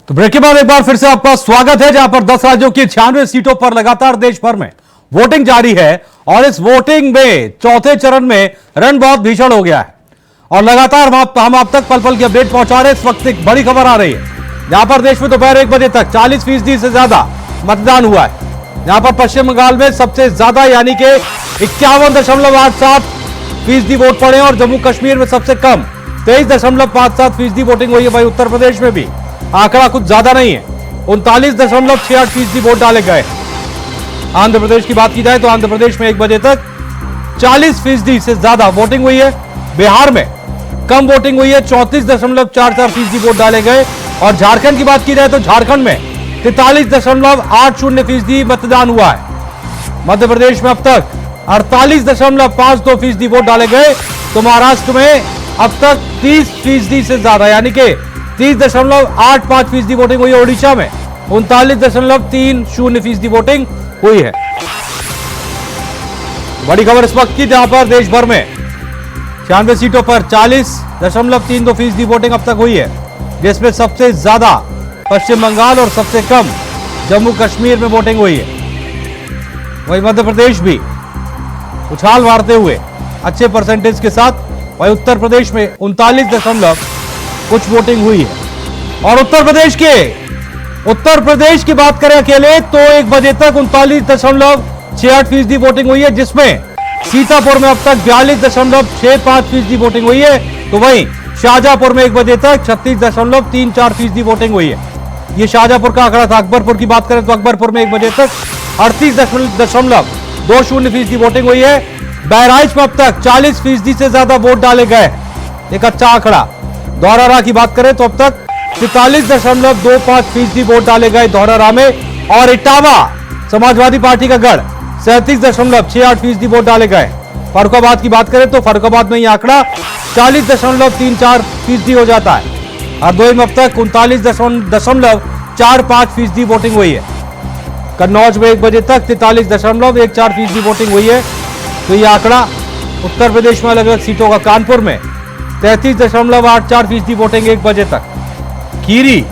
तो ब्रेक के बाद एक बार फिर से आपका स्वागत है, जहां पर 10 राज्यों की 96 सीटों पर लगातार देश भर में वोटिंग जारी है और इस वोटिंग में चौथे चरण में रण बहुत भीषण हो गया है और लगातार हम आप तक पल पल की अपडेट पहुंचा रहे हैं। इस वक्त एक बड़ी खबर आ रही है, जहां पर देश में दोपहर 1 बजे तक 40% से ज्यादा मतदान हुआ है। यहां पर पश्चिम बंगाल में सबसे ज्यादा यानी कि 51.87% वोट पड़े और जम्मू कश्मीर में सबसे कम 23.57% वोटिंग हुई है। वहीं उत्तर प्रदेश में भी आंकड़ा कुछ ज्यादा नहीं है, 39.68% वोट डाले गए। आंध्र प्रदेश की बात की जाए तो आंध्र प्रदेश में 1 बजे तक 40% से ज्यादा वोटिंग हुई है। बिहार में कम वोटिंग हुई है, 34.44% वोट डाले गए। और झारखंड की बात की जाए तो झारखंड में 43.80% मतदान हुआ है। मध्य प्रदेश में अब तक 48.52% वोट डाले गए। तो महाराष्ट्र में अब तक 30% से ज्यादा यानी कि 30.85% वोटिंग हुई है। ओडिशा में 39.30% वोटिंग हुई है। बड़ी खबर इस वक्त की, जहां पर देश भर में 96 सीटों पर 40.32% वोटिंग अब तक हुई है, जिसमें सबसे ज्यादा पश्चिम बंगाल और सबसे कम जम्मू कश्मीर में वोटिंग हुई है। वहीं मध्य प्रदेश भी उछाल मारते हुए अच्छे परसेंटेज के साथ, वहीं उत्तर प्रदेश में 39 कुछ वोटिंग हुई है। और उत्तर प्रदेश की बात करें अकेले तो 1 बजे तक 39.68% वोटिंग हुई है, जिसमें सीतापुर में अब तक 42.65% वोटिंग हुई है। तो वहीं शाहजहांपुर में 1 बजे तक 36.34% वोटिंग हुई है। यह शाहजहांपुर का आंकड़ा था। अकबरपुर की बात करें तो अकबरपुर में 1 बजे तक 38.20% वोटिंग हुई है। बहराइच में अब तक 40% से ज्यादा वोट डाले गए, एक अच्छा आंकड़ा। धौरहरा की बात करें तो अब तक 43.25% वोट डाले गए धौरहरा में। और इटावा समाजवादी पार्टी का गढ़ 37.68% वोट डाले गए। फर्रुखाबाद की बात करें तो फर्रुखाबाद में यह आंकड़ा 40.34% हो जाता है। हरदोई में अब तक 39.45% वोटिंग हुई है। कन्नौज में 1 बजे तक 43.14% वोटिंग हुई है। तो यह आंकड़ा उत्तर प्रदेश में अलग अलग सीटों का, कानपुर में 33.84% वोटिंग 1 बजे तक। खीरी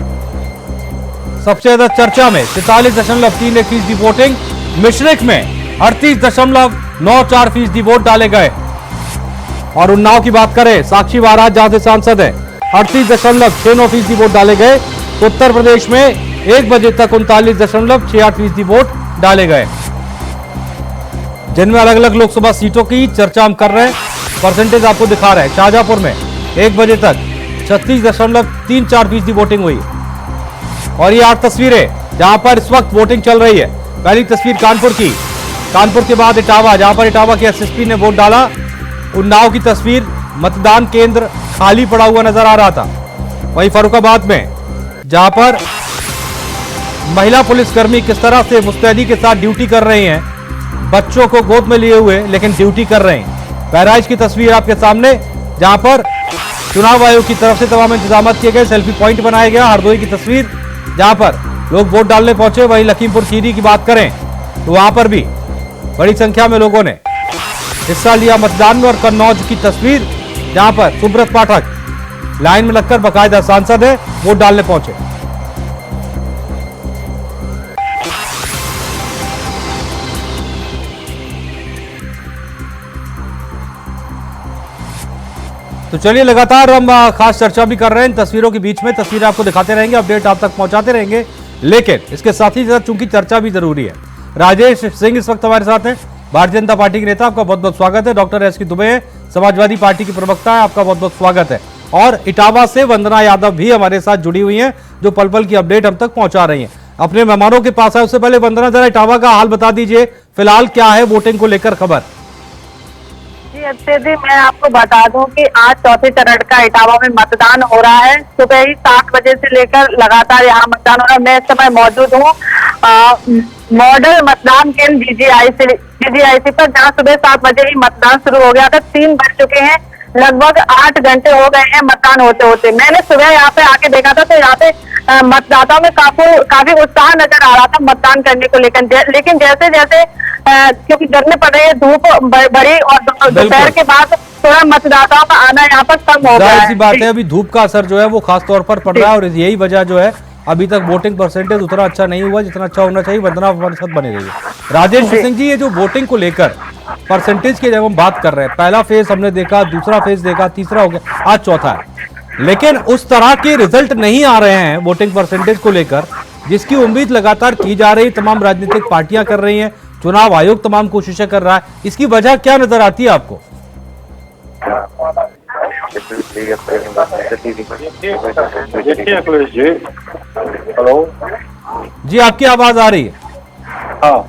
सबसे ज्यादा चर्चा में 43.31% वोटिंग। मिश्रिक में 38.94% वोट डाले गए। और उन्नाव की बात करें, साक्षी महाराज जहां से सांसद है, 38.69% वोट डाले गए। उत्तर प्रदेश में 1 बजे तक 39.68% वोट डाले गए, जिनमें अलग अलग लोकसभा सीटों की चर्चा हम कर रहे हैं। परसेंटेज आपको दिखा रहे हैं। शाहजहांपुर में 1 बजे तक 36.34% वोटिंग हुई। और ये 8 तस्वीरें जहां पर इस वक्त वोटिंग चल रही है। पहली तस्वीर कानपुर की, कानपुर के बाद इटावा, जहां पर इटावा के एसएसपी ने वोट डाला। उन्नाव की तस्वीर, मतदान केंद्र खाली पड़ा हुआ नजर आ रहा था। वहीं फर्रुखाबाद में जहां पर महिला पुलिसकर्मी किस तरह से मुस्तैदी के साथ ड्यूटी कर रही हैं, बच्चों को गोद में लिए हुए लेकिन ड्यूटी कर रहे हैं। बहराइच की तस्वीर आपके सामने, जहां पर चुनाव आयोग की तरफ से तमाम इंतजाम किए गए, सेल्फी पॉइंट बनाया गया। हरदोई की तस्वीर, जहां पर लोग वोट डालने पहुंचे। वहीं लखीमपुर खीरी की बात करें तो वहां पर भी बड़ी संख्या में लोगों ने हिस्सा लिया मतदान में। और कन्नौज की तस्वीर, जहां पर सुब्रत पाठक लाइन में लगकर बाकायदा सांसद है, वोट डालने पहुंचे। तो चलिए, लगातार हम खास चर्चा भी कर रहे हैं इन तस्वीरों के बीच में। तस्वीरें आपको दिखाते रहेंगे, अपडेट आप तक पहुंचाते रहेंगे, लेकिन इसके साथ ही साथ चूंकि चर्चा भी जरूरी है। राजेश सिंह इस वक्त हमारे साथ हैं, भारतीय जनता पार्टी के नेता। आपका बहुत बहुत स्वागत है। डॉक्टर एसके दुबे समाजवादी पार्टी की प्रवक्ता है, आपका बहुत बहुत स्वागत है। और इटावा से वंदना यादव भी हमारे साथ जुड़ी हुई हैं, जो पल पल की अपडेट हम तक पहुंचा रही हैं। अपने मेहमानों के पास है, उससे पहले वंदना, जरा इटावा का हाल बता दीजिए, फिलहाल क्या है वोटिंग को लेकर खबर? जी, मैं आपको बता दूं कि आज चौथे चरण का इटावा में मतदान हो रहा है। सुबह ही 7 बजे से लेकर लगातार यहाँ मतदान हो रहा है। मैं इस समय मौजूद हूँ मॉडल मतदान केंद्र जीजीआईसी पर, जहाँ सुबह 7 बजे ही मतदान शुरू हो गया था। 3 बज चुके हैं, लगभग 8 घंटे हो गए हैं मतदान होते होते। मैंने सुबह यहाँ पे आके देखा था तो यहाँ पे मतदाताओं में काफी उत्साह नजर आ रहा था मतदान करने को लेकर। लेकिन जैसे जैसे क्योंकि गर्मी पड़ रही है, धूप बड़ी और दोपहर के बाद थोड़ा मतदाताओं का आना यहाँ पर कम हो गया है। सी बात है, अभी धूप का असर जो है वो खास तौर पर पड़ रहा है और यही वजह जो है अभी तक वोटिंग परसेंटेज उतना अच्छा नहीं हुआ जितना अच्छा होना चाहिए, वंदना हमारे साथ बने रही है। राजेश सिंह जी, ये जो वोटिंग को लेकर परसेंटेज की जब हम बात कर रहे हैं, पहला फेज हमने देखा, दूसरा फेज देखा, तीसरा हो गया, आज चौथा है, लेकिन उस तरह के रिजल्ट नहीं आ रहे हैं वोटिंग परसेंटेज को लेकर जिसकी उम्मीद लगातार की जा रही, तमाम राजनीतिक पार्टियां कर रही हैं, चुनाव आयोग तमाम कोशिशें कर रहा है। इसकी वजह क्या नजर आती है आपको? देखिए अखिलेश जी, हेलो जी, आपकी आवाज आ रही है। हाँ,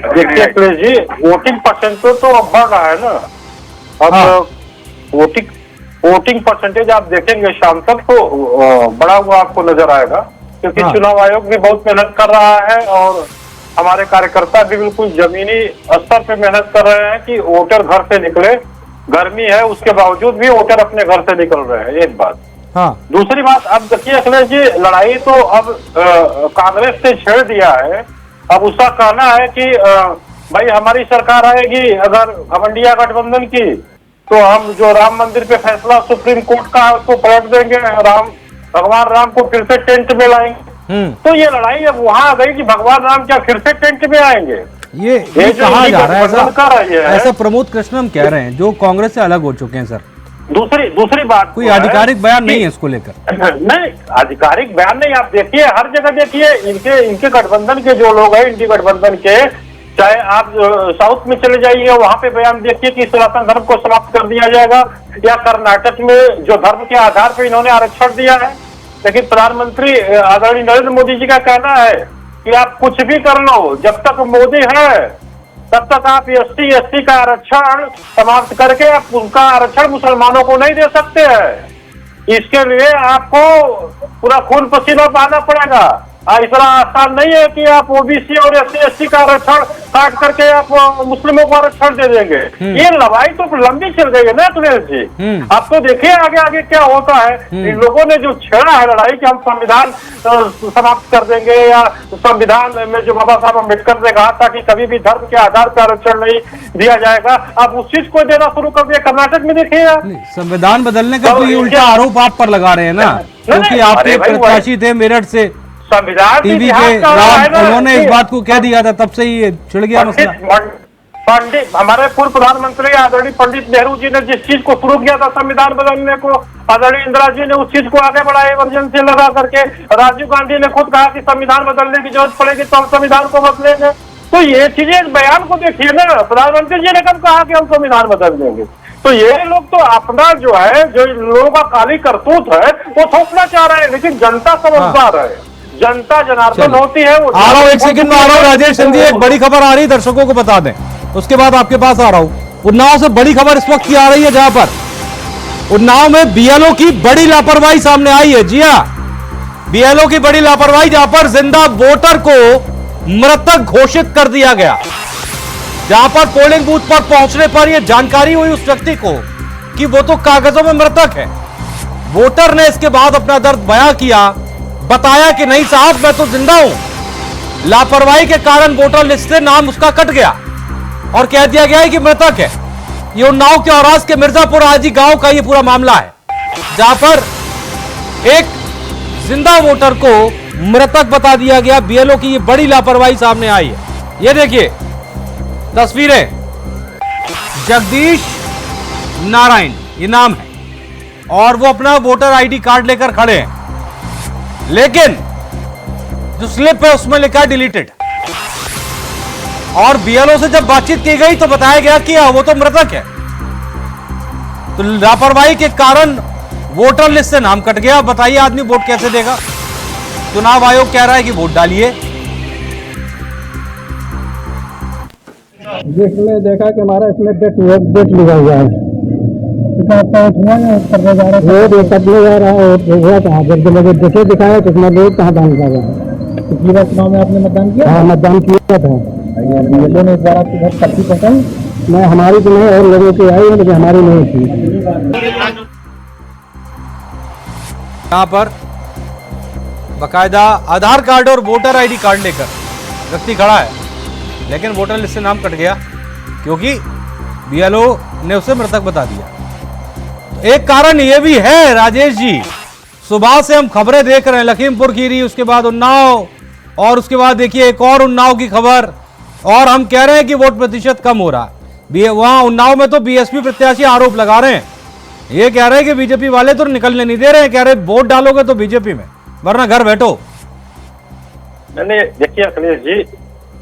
देखिए अखिलेश जी, वोटिंग परसेंटेज तो अब बढ़ रहा है ना। अब हाँ। वोटिंग परसेंटेज आप देखेंगे शाम तक तो बढ़ा हुआ आपको नजर आएगा, क्योंकि हाँ। चुनाव आयोग भी बहुत मेहनत कर रहा है और हमारे कार्यकर्ता भी बिल्कुल जमीनी स्तर पे मेहनत कर रहे हैं कि वोटर घर से निकले। गर्मी है उसके बावजूद भी वोटर अपने घर से निकल रहे हैं, एक बात। हाँ। दूसरी बात, अब देखिए अखिलेश जी, लड़ाई तो अब कांग्रेस से छेड़ दिया है। अब उसका कहना है कि भाई हमारी सरकार आएगी अगर घमंडिया गठबंधन की, तो हम जो राम मंदिर पे फैसला सुप्रीम कोर्ट का है उसको पलट देंगे, भगवान राम को फिर से टेंट में लाएंगे। तो ये लड़ाई अब वहां आ गई कि भगवान राम क्या फिर से टेंट में आएंगे। ये जो कहा जा रहा है, ऐसा ऐसा प्रमोद कृष्णम कह रहे हैं जो कांग्रेस से अलग हो चुके हैं। सर, दूसरी बात, कोई आधिकारिक बयान नहीं है इसको लेकर। नहीं, आधिकारिक बयान नहीं। आप देखिए हर जगह देखिए, इनके गठबंधन के जो लोग हैं, इंडी गठबंधन के, चाहे आप साउथ में चले जाइए वहां पे बयान देखिए कि सनातन धर्म को समाप्त कर दिया जाएगा, या कर्नाटक में जो धर्म के आधार पर इन्होंने आरक्षण दिया है। लेकिन प्रधानमंत्री आदरणीय नरेंद्र मोदी जी का कहना है कि आप कुछ भी कर लो, जब तक मोदी है तब तक आप SC का आरक्षण समाप्त करके आप उनका आरक्षण मुसलमानों को नहीं दे सकते हैं। इसके लिए आपको पूरा खून पसीना बहाना पड़ेगा। इतना आसान नहीं है कि आप OBC और SC का आरक्षण काट करके आप मुस्लिमों को आरक्षण दे देंगे। ये लड़ाई तो लंबी चल गई है ना अखिलेश जी। आप तो देखिए आगे आगे क्या होता है। इन लोगों ने जो छेड़ा है लड़ाई कि हम संविधान समाप्त कर देंगे, या संविधान में जो बाबा साहब अम्बेडकर ने कहा था कि कभी भी धर्म के आधार पर आरक्षण नहीं दिया जाएगा, अब उस चीज को देना शुरू कर दिया। कर्नाटक में देखिए आप, संविधान बदलने का तो ये उल्टा आरोप आप पर लगा रहे हैं ना, क्योंकि आपके प्रत्याशी थे मेरठ से संविधान टीवी के राम, उन्होंने इस बात को कह दिया था, तब से ही छिड़ गया मसला। पंडित हमारे पूर्व प्रधानमंत्री आदरणीय पंडित नेहरू जी ने जिस चीज को शुरू किया था संविधान बदलने को, आदरणीय इंदिरा जी ने उस चीज को आगे बढ़ाया इमरजेंसी लगा करके। राजीव गांधी ने खुद कहा कि संविधान बदलने की जरूरत पड़ेगी तो हम संविधान को बदलेंगे। तो ये चीजें बयान को देखिए ना, प्रधानमंत्री जी ने कब कहा कि हम संविधान बदल देंगे। तो ये लोग तो अपना जो है, जो लोगों का काली करतूत है वो थोपना चाह रहे हैं, लेकिन जनता समझदार है, जनता जनार्दन होती है। वो आ रहा हूं, एक सेकंड में आ रहा हूं। राजेश सिंह जी, एक बड़ी खबर आ रही है, दर्शकों को बता दें, उसके बाद आपके पास आ रहा हूं। उन्नाव से बड़ी खबर इस वक्त की आ रही है, जहां पर उन्नाव में BLO की बड़ी लापरवाही सामने आई है। जी हां, BLO की बड़ी लापरवाही, जहां पर जिंदा वोटर को मृतक घोषित कर दिया गया। जहां पर पोलिंग बूथ पर पहुंचने पर यह जानकारी हुई उस व्यक्ति को कि वो तो कागजों में मृतक है। वोटर ने इसके बाद अपना दर्द बयां किया, बताया कि नहीं साहब मैं तो जिंदा हूं। लापरवाही के कारण वोटर लिस्ट से नाम उसका कट गया और कह दिया गया है कि मृतक है। ये उन्नाव के औरास के मिर्जापुर आजी गांव का ये पूरा मामला है, जहां पर एक जिंदा वोटर को मृतक बता दिया गया। BLO की ये बड़ी लापरवाही सामने आई है। ये देखिए तस्वीरें, जगदीश नारायण ये नाम है, और वो अपना वोटर ID कार्ड लेकर खड़े हैं, लेकिन जो स्लिप है उसमें लिखा है डिलीटेड। और BLO से जब बातचीत की गई तो बताया गया कि वो तो मृतक है। तो लापरवाही के कारण वोटर लिस्ट से नाम कट गया। बताइए आदमी वोट कैसे देगा? चुनाव आयोग कह रहा है कि वोट डालिए। जिसमें देखा कि हमारा इसमें डेट लिखा हुआ है, वोट करने जा रहा है, हुआ कहाँ? जब मुझे डेटे दिखाया तो उसमें वोट कहाँ डालने जा रहा है। पिछली बार चुनाव में आपने मतदान किया? हाँ, मतदान किया था। BLO ने इस बार आपकी घर पर्ची पहुँचाई? मैं हमारी तो नहीं, और लोगों की आई है, लेकिन हमारी नहीं थी। यहां पर बकायदा आधार कार्ड और वोटर ID कार्ड लेकर व्यक्ति खड़ा है, लेकिन वोटर लिस्ट से नाम कट गया क्योंकि BLO ने उसे मृतक बता दिया। तो एक कारण यह भी है राजेश जी, सुबह से हम खबरें देख रहे हैं, लखीमपुर खीरी, उसके बाद उन्नाव, और उसके बाद देखिए एक और उन्नाव की खबर, और हम कह रहे हैं कि वोट प्रतिशत कम हो रहा है। वहां उन्नाव में तो बीएसपी प्रत्याशी आरोप लगा रहे हैं, ये कह रहे हैं कि बीजेपी वाले तो निकलने नहीं दे रहे हैं, कह रहे वोट डालोगे तो बीजेपी में, वरना घर बैठो। नहीं, देखिए अखिलेश जी,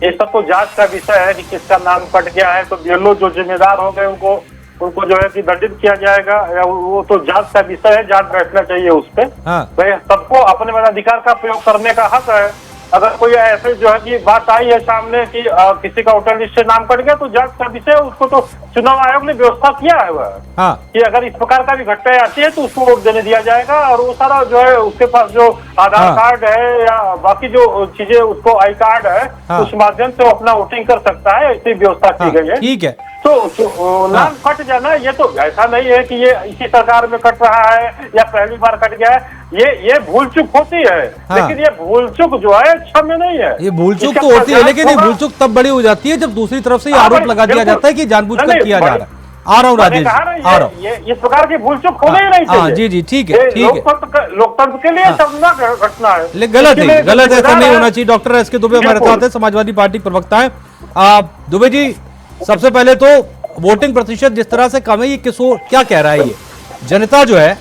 ये सब तो जांच का विषय है कि किसका नाम कट गया है, तो BLO जो जिम्मेदार हो गए उनको जो है कि दंडित किया जाएगा, या वो तो जांच का विषय है, जांच बैठना चाहिए उस पर। हाँ। भाई सबको अपने मताधिकार का प्रयोग करने का हक है। अगर कोई ऐसे जो है कि बात आई है सामने कि किसी का वोटर लिस्ट से नाम कट गया, तो जांच का विषय, उसको तो चुनाव आयोग ने व्यवस्था किया है वह, हाँ। कि अगर इस प्रकार का भी घटनाएं आती है तो उसको वोट देने दिया जाएगा, और वो सारा जो है उसके पास जो आधार हाँ। कार्ड है या बाकी जो चीजें, उसको आई कार्ड है, हाँ। उस माध्यम से वो अपना वोटिंग कर सकता है, ऐसी व्यवस्था की गई है। ठीक है, तो नाम कट जाना, ये तो ऐसा नहीं है कि ये इसी सरकार में कट रहा है या पहली बार कट गया है, ये भूल चूक होती है। हाँ। लेकिन ये भूल चूक जो है क्षम्य नहीं है। ये भूल चूक इसका तो होती है, प्रयास लेकिन ये होगा। भूल चूक तब बड़ी हो जाती है जब दूसरी तरफ से ये हाँ आरोप भाई, लगा दिया बिल्कुल। जाता है कि जानबूझकर नहीं, किया जा बड़ी- रहा है। आ रहा हूँ राजेश, आ रहा हूँ। ये इस प्रकार की भूल चूक होना ही नहीं हाँ, चाहिए। जी जी, ठीक है, ये ठीक है। लोकतंत्र के लिए शर्मनाक घटना है। लेकिन गलत इसके लिए है, गलत ऐसा जिम्मेदार नहीं है। होना चाहिए। डॉक्टर एस के दुबे हमारे बिल्कुल। साथ है, समाजवादी पार्टी के प्रवक्ता है। दुबे जी, सबसे पहले तो वोटिंग प्रतिशत जिस तरह से कम है, ये क्या कह रहा है, ये जनता जो है,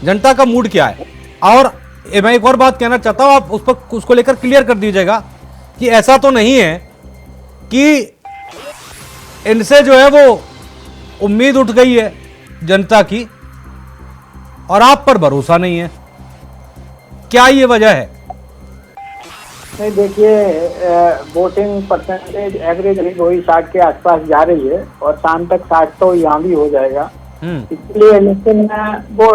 जनता का मूड क्या है? और मैं एक और बात कहना चाहता हूं, आप उसको लेकर क्लियर कर दीजिएगा कि ऐसा तो नहीं है कि इनसे जो है वो उम्मीद उठ गई है जनता की और आप पर भरोसा नहीं है, क्या ये वजह है? नहीं, देखिए, वोटिंग परसेंटेज एवरेज वही 60 के आसपास जा रही है, और शाम तक 60 तो यहाँ भी हो जाएगा। इसलिए इलेक्शन में वो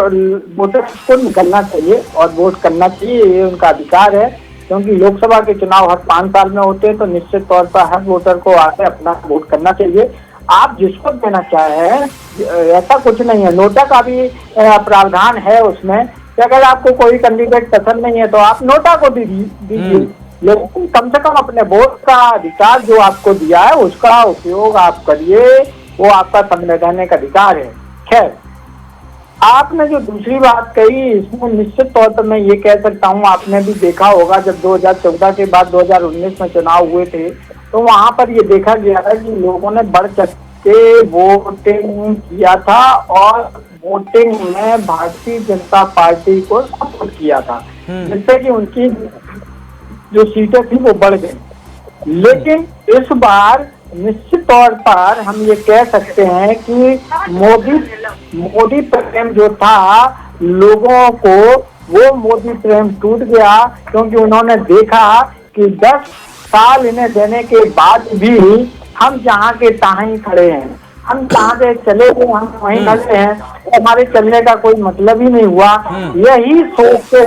वोटर्स को निकलना चाहिए और वोट करना चाहिए, ये उनका अधिकार है। क्योंकि लोकसभा के चुनाव हर 5 साल में होते हैं, तो निश्चित तौर पर हर वोटर को आके अपना वोट करना चाहिए। आप जिसको देना चाहें, ऐसा कुछ नहीं है। नोटा का भी प्रावधान है उसमें कि अगर आपको कोई कैंडिडेट पसंद नहीं है तो आप नोटा को दीजिए, लेकिन कम से कम अपने वोट का अधिकार जो आपको दिया है उसका उपयोग आप करिए, वो आपका संवैधानिक अधिकार है। खैर, आपने जो दूसरी बात कही, इसमें निश्चित तौर पर मैं ये कह सकता हूँ, आपने भी देखा होगा जब 2014 के बाद 2019 में चुनाव हुए थे, तो वहां पर ये देखा गया था कि लोगों ने बढ़ चढ़ के वोटिंग किया था और वोटिंग में भारतीय जनता पार्टी को सपोर्ट किया था, जिससे कि उनकी जो सीटें थी वो बढ़ गई। लेकिन इस बार निश्चित तौर पर हम ये कह सकते हैं कि मोदी प्रेम जो था लोगों को, वो मोदी प्रेम टूट गया, क्योंकि उन्होंने देखा कि 10 साल इन्हें देने के बाद भी हम जहाँ के तहाँ ही खड़े हैं, हम जहाँ से चले गए हम वहीं खड़े हैं, तो हमारे चलने का कोई मतलब ही नहीं हुआ। यही सोच से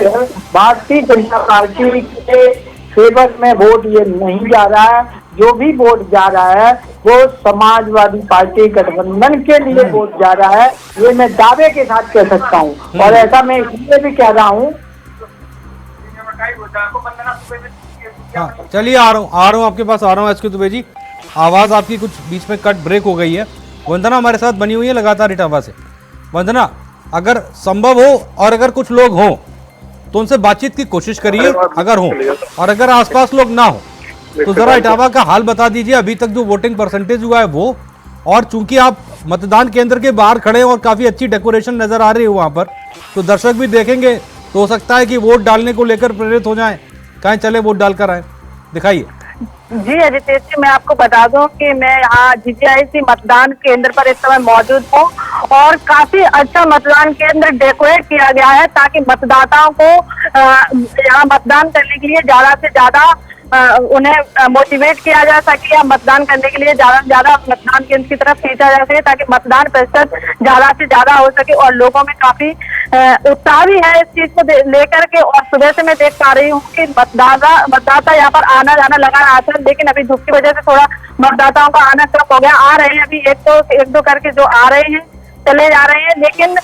भारतीय जनता पार्टी के फेवर में वोट ये नहीं जा रहा है। जो भी वोट जा रहा है वो समाजवादी पार्टी गठबंधन के लिए वोट जा रहा है, ये मैं दावे के साथ कह सकता हूँ। और ऐसा मैं इसलिए भी कह रहा हूँ। हाँ, चलिए आ रहा हूँ आपके पास, आ रहा हूँ एस के दुबे जी। आवाज़ आपकी कुछ बीच में कट ब्रेक हो गई है। वंदना हमारे साथ बनी हुई है लगातार इटावा से। वंदना, अगर संभव हो और अगर कुछ लोग हों तो उनसे बातचीत की कोशिश करिए, अगर हो, और अगर आसपास लोग ना हो तो जरा इटावा का हाल बता दीजिए, अभी तक जो वोटिंग परसेंटेज हुआ है वो। और चूंकि आप मतदान केंद्र के बाहर खड़े हैं और काफी अच्छी डेकोरेशन नजर आ रही है वहां पर, तो दर्शक भी देखेंगे तो हो सकता है कि वोट डालने को लेकर प्रेरित हो जाएं, कहें चले वोट डालकर आए। दिखाइए। जी अजितेश जी, मैं आपको बता दूं कि मैं यहाँ GGIC मतदान केंद्र पर इस समय मौजूद हूँ और काफी अच्छा मतदान केंद्र डेकोरेट किया गया है ताकि मतदाताओं को यहाँ मतदान करने के लिए ज्यादा से ज्यादा उन्हें मोटिवेट किया जा सके या मतदान करने के लिए ज्यादा से ज्यादा मतदान केंद्र की तरफ खींचा जा सके, ताकि मतदान प्रतिशत ज्यादा से ज्यादा हो सके। और लोगों में काफी उत्साह भी है इस चीज को लेकर के। और सुबह से मैं देख पा रही हूँ कि मतदाता यहाँ पर आना जाना लगा रहा था, लेकिन अभी धूप की वजह से थोड़ा मतदाताओं का आना कम हो गया। आ रहे हैं अभी एक दो करके जो आ रहे हैं चले जा रहे हैं, लेकिन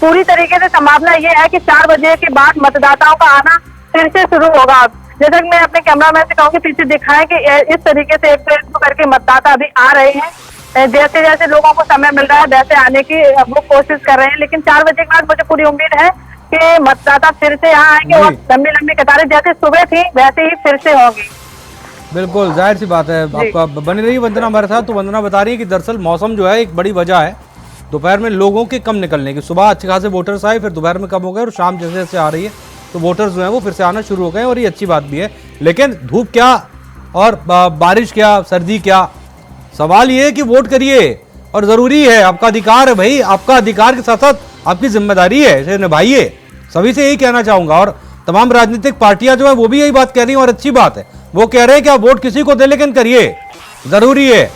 पूरी तरीके से संभावना ये है कि 4 बजे के बाद मतदाताओं का आना फिर से शुरू होगा। जैसा कि मैं अपने कैमरामैन से कहूँ कि पीछे दिखाएं कि इस तरीके से एक दो करके मतदाता अभी आ रहे हैं। जैसे जैसे लोगों को समय मिल रहा है वैसे आने की वो कोशिश कर रहे हैं, लेकिन 4 बजे के बाद मुझे पूरी उम्मीद है के मतदाता फिर से यहाँ आएंगे और जी। लंबी लंबी कतारें जैसे सुबह थी वैसे ही फिर से होंगी। बिल्कुल जाहिर सी बात है। आपका बनी रही वंदना हमारे साथ। तो वंदना बता रही है कि दरअसल मौसम जो है एक बड़ी वजह है दोपहर में लोगों के कम निकलने की। सुबह अच्छे खासे वोटर्स आए, फिर दोपहर में कम हो गए और शाम जैसे जैसे आ रही है तो वोटर्स जो है वो फिर से आना शुरू हो गए और ये अच्छी बात भी है। लेकिन धूप क्या और बारिश क्या, सर्दी क्या, सवाल ये है कि वोट करिए और ज़रूरी है, आपका अधिकार है भाई। आपका अधिकार के साथ साथ आपकी जिम्मेदारी है, इसे निभाइए। सभी से यही कहना चाहूँगा और तमाम राजनीतिक पार्टियां जो है वो भी यही बात कह रही हैं और अच्छी बात है। वो कह रहे हैं कि आप वोट किसी को दे लेकिन करिए, ज़रूरी है।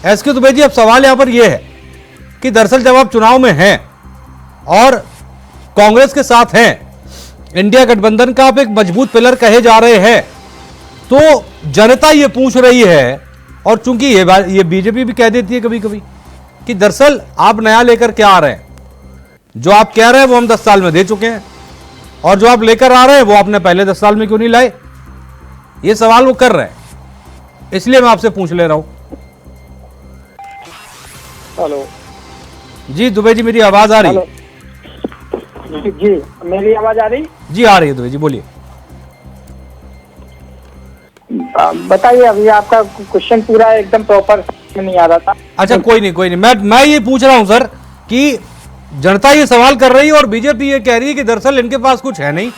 एसके दुबे जी, अब सवाल यहाँ पर यह है कि दरअसल जब आप चुनाव में हैं और कांग्रेस के साथ हैं, इंडिया गठबंधन का आप एक मजबूत पिलर कहे जा रहे हैं, तो जनता ये पूछ रही है और चूंकि ये बीजेपी भी कह देती है कभी कभी कि दरअसल आप नया लेकर क्या आ रहे हैं। जो आप कह रहे हैं वो हम 10 साल में दे चुके हैं और जो आप लेकर आ रहे हैं वो आपने पहले 10 साल में क्यों नहीं लाए। ये सवाल वो कर रहे हैं, इसलिए मैं आपसे पूछ ले रहा हूं। हेलो जी दुबे जी, मेरी आवाज आ रही है? जी, मेरी आवाज आ रही? जी आ रही है दुबे जी, बोलिए। बताइए, अभी आपका क्वेश्चन पूरा एकदम प्रॉपर नहीं आ रहा था। अच्छा कोई नहीं, मैं ये पूछ रहा हूं सर कि जनता ये सवाल कर रही है और बीजेपी ये कह रही है कि दरअसल इनके पास कुछ है नहीं,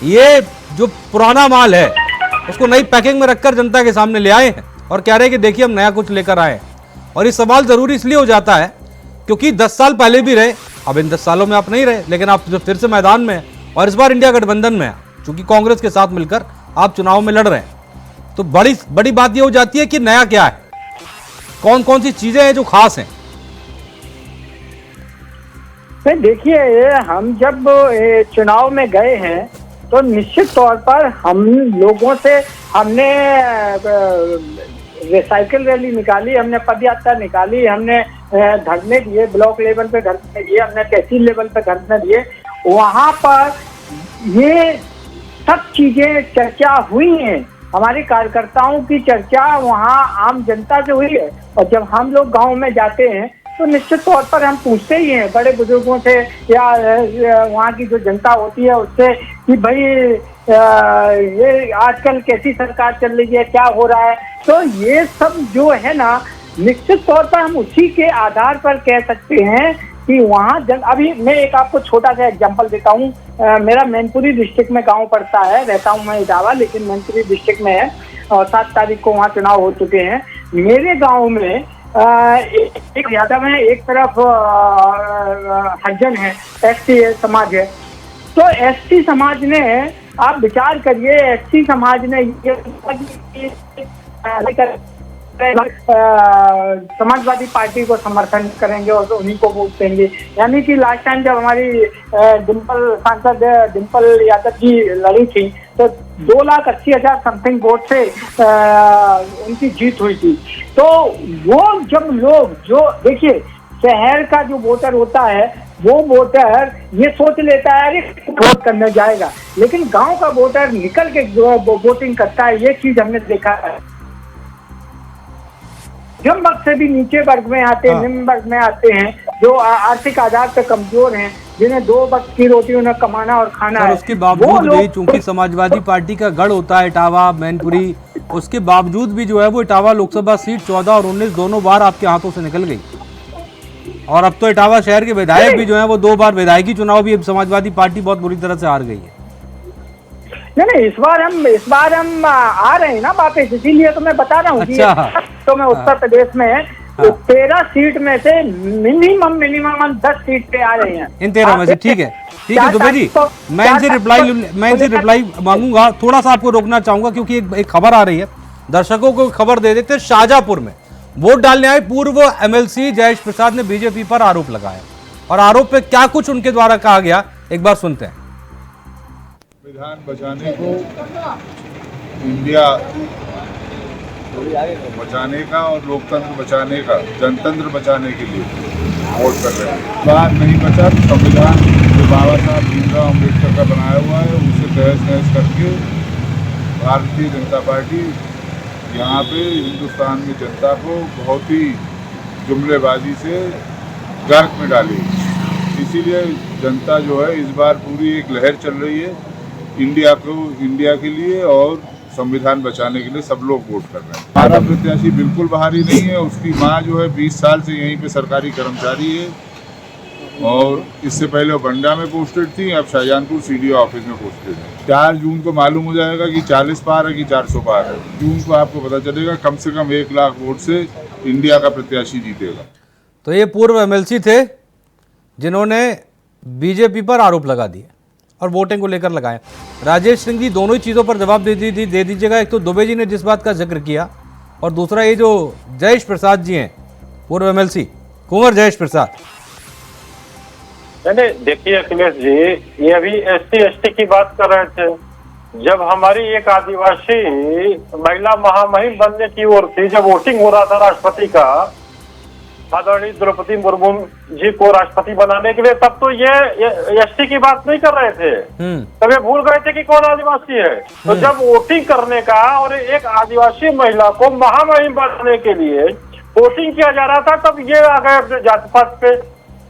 ये जो पुराना माल है उसको नई पैकिंग में रखकर जनता के सामने ले आए हैं और कह रहे हैं कि देखिए हम नया कुछ लेकर आए हैं। और ये सवाल जरूरी इसलिए हो जाता है क्योंकि 10 साल पहले भी रहे, अब इन 10 सालों में आप नहीं रहे, लेकिन आप जो फिर से मैदान में हैं और इस बार इंडिया गठबंधन में है, चूंकि कांग्रेस के साथ मिलकर आप चुनाव में लड़ रहे हैं, तो बड़ी बात ये हो जाती है कि नया क्या है, कौन कौन सी चीजें हैं जो खास हैं। देखिए, हम जब चुनाव में गए हैं तो निश्चित तौर पर हम लोगों से हमने रिसाइकिल रैली निकाली, हमने पद यात्रा निकाली, हमने धरने दिए, ब्लॉक लेवल पे धरने दिए, हमने तहसील लेवल पे धरने दिए। वहाँ पर ये सब चीजें चर्चा हुई हैं, हमारे कार्यकर्ताओं की चर्चा वहाँ आम जनता से हुई है। और जब हम लोग गांव में जाते हैं तो निश्चित तौर पर हम पूछते ही हैं बड़े बुजुर्गों से या वहाँ की जो जनता होती है उससे कि भाई ये आजकल कैसी सरकार चल रही है, क्या हो रहा है। तो ये सब जो है ना, निश्चित तौर पर हम उसी के आधार पर कह सकते हैं कि वहाँ अभी मैं एक आपको छोटा सा एग्जांपल देता हूँ। मेरा मैनपुरी डिस्ट्रिक्ट में गांव पड़ता है, रहता हूँ मैं इटावा, लेकिन मैनपुरी डिस्ट्रिक्ट में है और 7 तारीख को वहाँ चुनाव हो चुके हैं। मेरे गांव में एक यादव है, एक तरफ हरिजन है, एसटी समाज है। तो एसटी समाज ने, आप विचार करिए, एसटी समाज ने ये समाजवादी पार्टी को समर्थन करेंगे और उन्हीं को वोट देंगे। यानी कि लास्ट टाइम जब हमारी सांसद डिम्पल यादव जी लड़ी थी तो 2,80,000 समथिंग वोट से उनकी जीत हुई थी। तो वो जब लोग जो देखिए, शहर का जो वोटर होता है वो वोटर ये सोच लेता है अरे वोट करने जाएगा, लेकिन गांव का वोटर निकल के वोटिंग करता है। ये चीज हमने देखा है। मध्यम वर्ग से भी नीचे वर्ग में आते हैं, निम्न वर्ग में आते हैं, जो आर्थिक आधार पर कमजोर हैं, जिन्हें 2 वक्त की रोटी उन्हें कमाना और खाना है। उसके बावजूद भी चूंकि समाजवादी पार्टी का गढ़ होता है इटावा मैनपुरी, उसके बावजूद भी जो है वो इटावा लोकसभा सीट 14 और 19 दोनों बार आपके हाथों से निकल गई। और अब तो इटावा शहर के विधायक भी जो है वो 2 बार विधायकी चुनाव भी समाजवादी पार्टी बहुत बुरी तरह से हार गई है। नहीं, इस बार हम आ रहे हैं ना वापस, इसीलिए तो मैं बता रहा हूँ। अच्छा। तो मैं उत्तर प्रदेश में 13 सीट में से मिनिमम 10 सीट पे आ रहे हैं इन 13 में से। ठीक है दुबे जी, मैं इनसे रिप्लाई मांगूंगा। थोड़ा सा आपको रोकना चाहूंगा क्योंकि एक खबर आ रही है, दर्शकों को खबर दे देते। शाहजहांपुर में वोट डालने आए पूर्व MLC जयेश प्रसाद ने बीजेपी पर आरोप लगाया और आरोप पे क्या कुछ उनके द्वारा कहा गया, एक बार सुनते हैं। संविधान बचाने को, इंडिया बचाने का और लोकतंत्र बचाने का, जनतंत्र बचाने के लिए वोट कर रहे हैं। बात नहीं बचा तो संविधान जो बाबा साहब भीमराव अम्बेडकर का बनाया हुआ है उसे तहस-नहस करके भारतीय जनता पार्टी यहाँ पे हिंदुस्तान में जनता को बहुत ही जुमलेबाजी से गर्क में डाली। इसीलिए जनता जो है इस बार पूरी एक लहर चल रही है इंडिया के लिए और संविधान बचाने के लिए सब लोग वोट कर रहे हैं। हमारा प्रत्याशी बिल्कुल बाहरी नहीं है, उसकी माँ जो है 20 साल से यहीं पे सरकारी कर्मचारी है और इससे पहले वो बंडा में पोस्टेड थी, अब शाहजहानपुर सीडीओ ऑफिस में पोस्टेड है। 4 जून को मालूम हो जाएगा कि 40 पार है कि 400 पार है। जून को आपको पता चलेगा, कम से कम 1 लाख वोट से इंडिया का प्रत्याशी जीतेगा। तो ये पूर्व एमएलसी थे जिन्होंने बीजेपी पर आरोप लगा दिए और वोटिंग को लेकर लगाए। राजेश सिंह जी दोनों ही चीज़ों पर जवाब दे दीजिएगा। एक तो दुबे जी ने जिस बात का जिक्र किया और दूसरा ये जो जयेश प्रसाद जी हैं पूर्व एमएलसी कुंवर जयेश प्रसाद। नहीं देखिए अखिलेश जी, ये अभी SC/ST की बात कर रहे थे। जब हमारी एक आदिवासी महिला महामहिम बनने की ओर थी, जब वोटिंग हो रहा था राष्ट्रपति का, आदरणीय द्रौपदी मुर्मू जी को राष्ट्रपति बनाने के लिए, तब तो ये ST की बात नहीं कर रहे थे। तब ये भूल गए थे कि कौन आदिवासी है। तो जब वोटिंग करने का और एक आदिवासी महिला को महामहिम बनाने के लिए वोटिंग किया जा रहा था, तब ये आ गए अपने जाति पात पे।